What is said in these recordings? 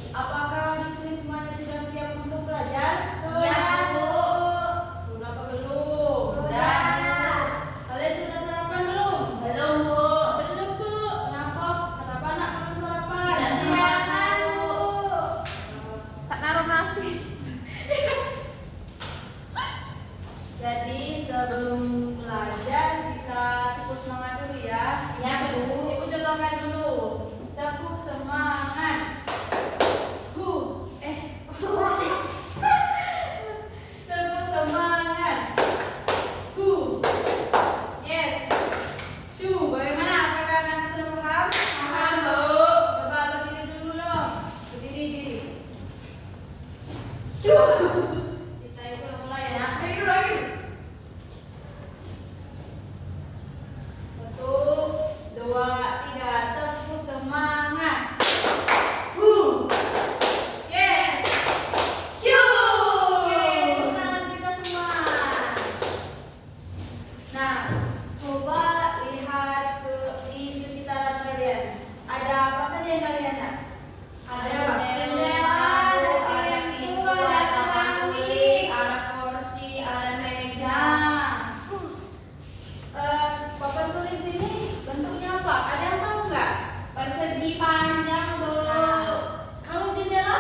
Apakah di sini semuanya sudah siap untuk belajar? Siap, Bu. Sudah apa belum? Sudah, Bu. Kalian sudah sarapan belum? Belum, Bu. Belum, Bu. Kenapa? Kenapa anak belum sarapan? Tidak sarapan, Bu. Tak naruh nasi. Jadi sebelum belajar kita tepuk semangat dulu ya. Ya, Bu. Ibu cobakan dulu. Tepuk semangat. Tepuk semangat. Yes. Bagaimana? Apakah anak sudah paham? Paham, Bu. Coba berdiri dulu dong. Berdiri. Kita itu mulai ya. Satu, dua, tiga. Tepuk semangat. Yes. Oke, tepuk tangan kita semua. Nah, coba lihat di sekitaran kalian. Ada apa saja yang kalian lihat? Ada jendela, ada pintu, ada papan tulis, ada kursi, ada meja. Papan tulis ini bentuknya apa? Ada yang tahu nggak? Persegi panjang, Bu. Kalau jendela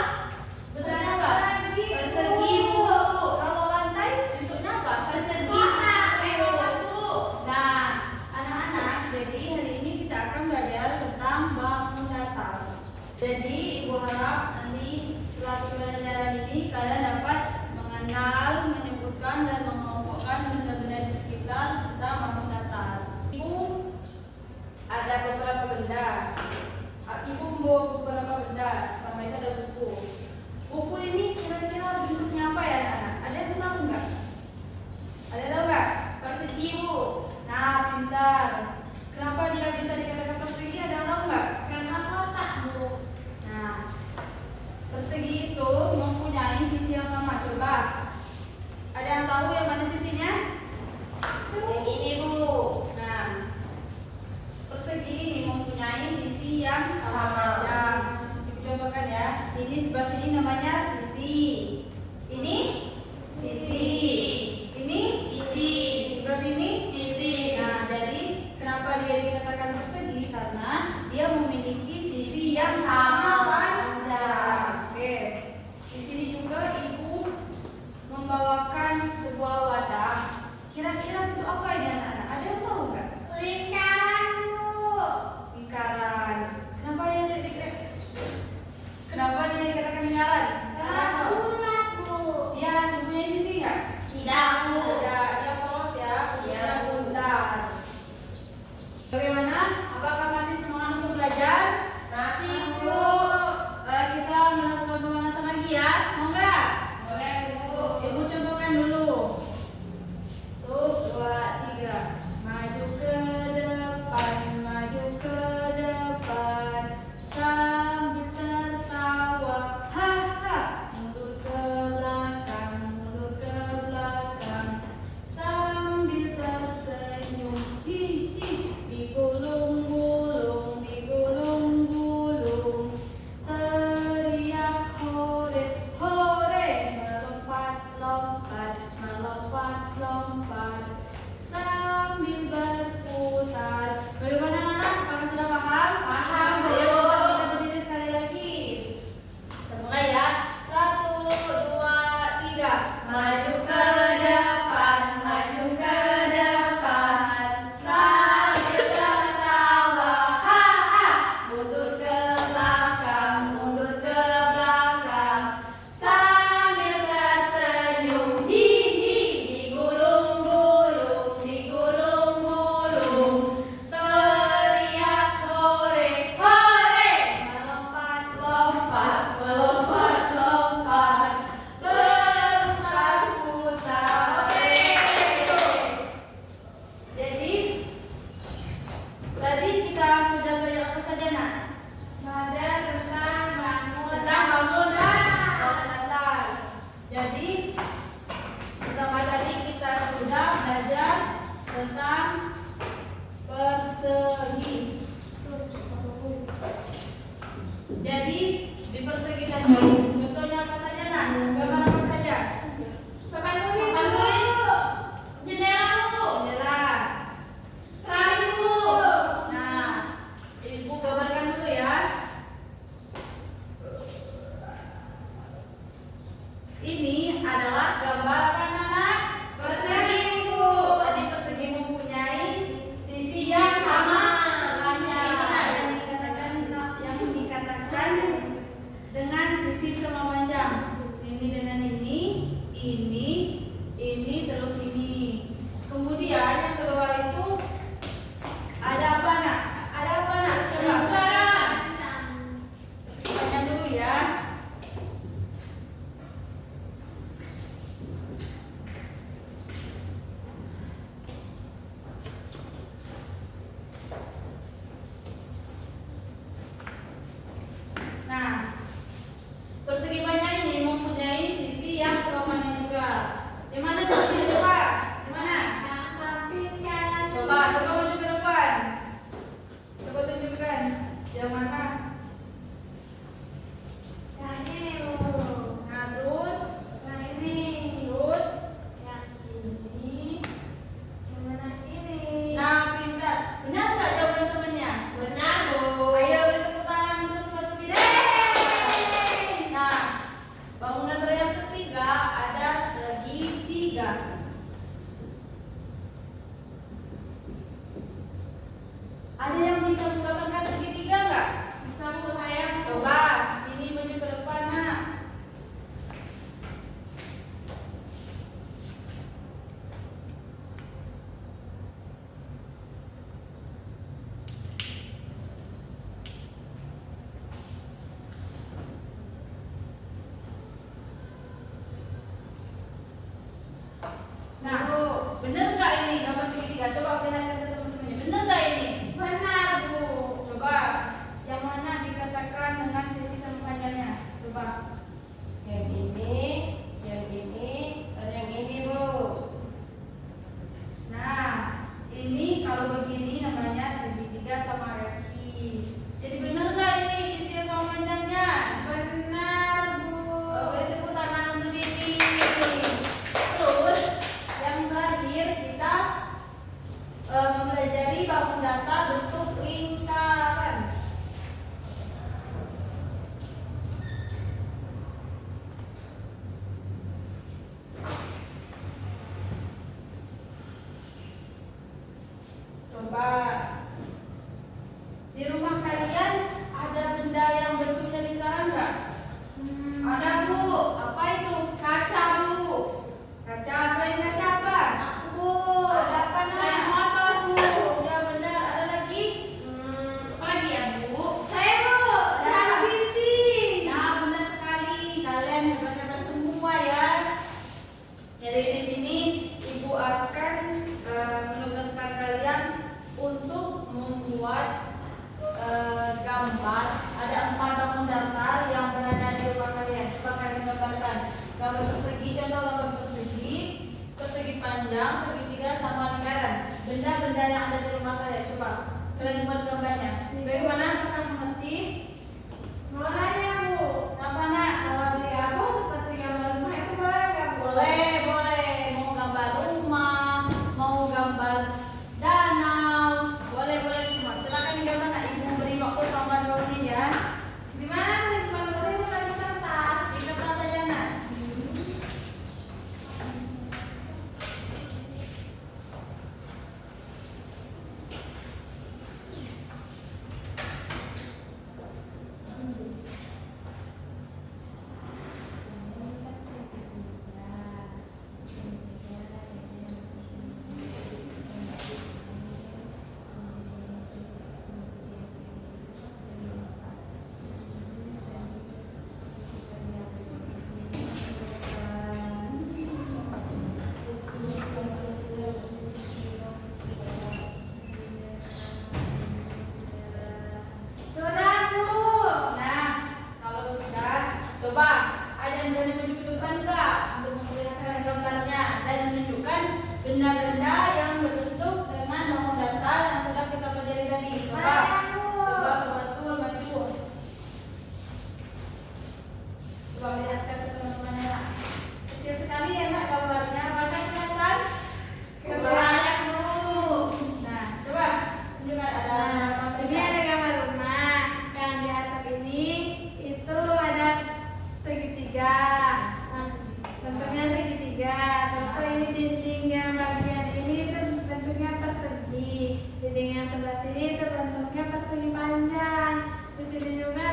bentuknya apa? Persegi, Bu. Kalau lantai bentuknya apa? Persegi, Bu. Nah, anak-anak, jadi hari ini kita akan belajar tentang bangun datar. Jadi, Ibu harap nanti setelah pembelajaran ini kalian dapat mengenal, menyebutkan dan mengelompokkan benda-benda di sekitar tentang bangun datar. Ibu ada beberapa benda. Ibu membawa beberapa benda. Pertama itu ada buku. Buku ini kira-kira bentuknya apa ya, anak-anak? Ada yang tahu nggak? Ada yang tahu nggak? Persegi, Bu. Nah, pintar. Kenapa dia bisa dikatakan persegi? Ada yang tahu nggak? Karena kotak, Bu. Nah, persegi itu mempunyai sisi yang sama. Coba, ada yang tahu yang mana sisinya? Yang ini, Bu. Nah, persegi ini mempunyai sisi yang sama panjang. Ibu contohkan ya. Ini sebelah sini namanya sisi. Ini sisi. Ini Sisi. sebelah sini. Sisi. Nah, jadi kenapa dia dikatakan persegi? Karena dia memiliki sisi yang sama panjang. Oke. Di sini juga ibu membawakan sebuah wadah. Kira-kira bentuk apa ini, anak-anak? Ada yang tahu nggak? Lingkaran, Bu. Lingkaran. Kenapa dia dikatakan lingkaran? segitiga. Coba perlihatkan ke teman-temannya. Benar nggak ini? Benar, Bu. Coba yang mana dikatakan dengan sisi sama panjangnya? Coba. Yang ini, dan yang ini, Bu. Nah, ini kalau begini namanya segitiga sama reki. Jadi benar nggak ini sisi sama panjangnya? Benar, Bu. Boleh tepuk tangan untuk ini. Terus yang terakhir kita mempelajari bangun datar bentuk lingkaran. Coba di rumah kalian ada benda yang bentuknya lingkaran nggak? Ada, Bu. Apa itu? Kaca, Bu. Kaca. Selain kaca apa? Bu. Ada apa, Nak? Naik motor, Bu. Udah benar. Ada lagi? Apa lagi ya, Bu? Saya, Bu. Ada bintik. Nah, benar sekali. Kalian hebat-hebat semua ya. Jadi di sini Ibu akan menugaskan kalian untuk membuat gambar. Ada 4 bangun datar yang berada di rumah kalian. Coba kalian gambarkan. Gambar persegi, contoh gambar persegi, persegi panjang, segitiga sama lingkaran. Benda-benda yang ada di rumah kalian. Coba kalian buat gambarnya. Bagaimana? Apakah mengerti? Mau nanya, Bu. Apa, Nak? Kalau di aku seperti gambar rumah itu boleh nggak, Bu? Boleh, boleh. Mau gambar rumah, mau gambar danau, boleh, boleh semua. Silakan digambar, Nak. Ibu beri waktu selama 2 menit ya. Di mana nih gambar itu lagi kertas? Di kertas saja, Nak. Sudah, Bu. Nah, kalau sudah, coba ada yang berani menunjukkan nggak untuk memperlihatkan gambarnya dan menunjukkan benda-benda yang berbentuk dengan bangun datar yang sudah kita pelajari tadi. Coba, Mana, Bu? coba betul, maju. Coba lihatkan ke teman-temannya, Nak. Kecil sekali ya, Nak, gambarnya. Banyak kelihatan? Banyak, Bu. Nah, coba tunjukkan ada apa Ini saja. ada gambar rumah. Yang di atap ini itu ada segitiga. Nah, bentuknya segitiga. Terus ini dinding yang bagian ini itu bentuknya persegi. Dinding yang sebelah sini itu bentuknya persegi panjang. Di sini juga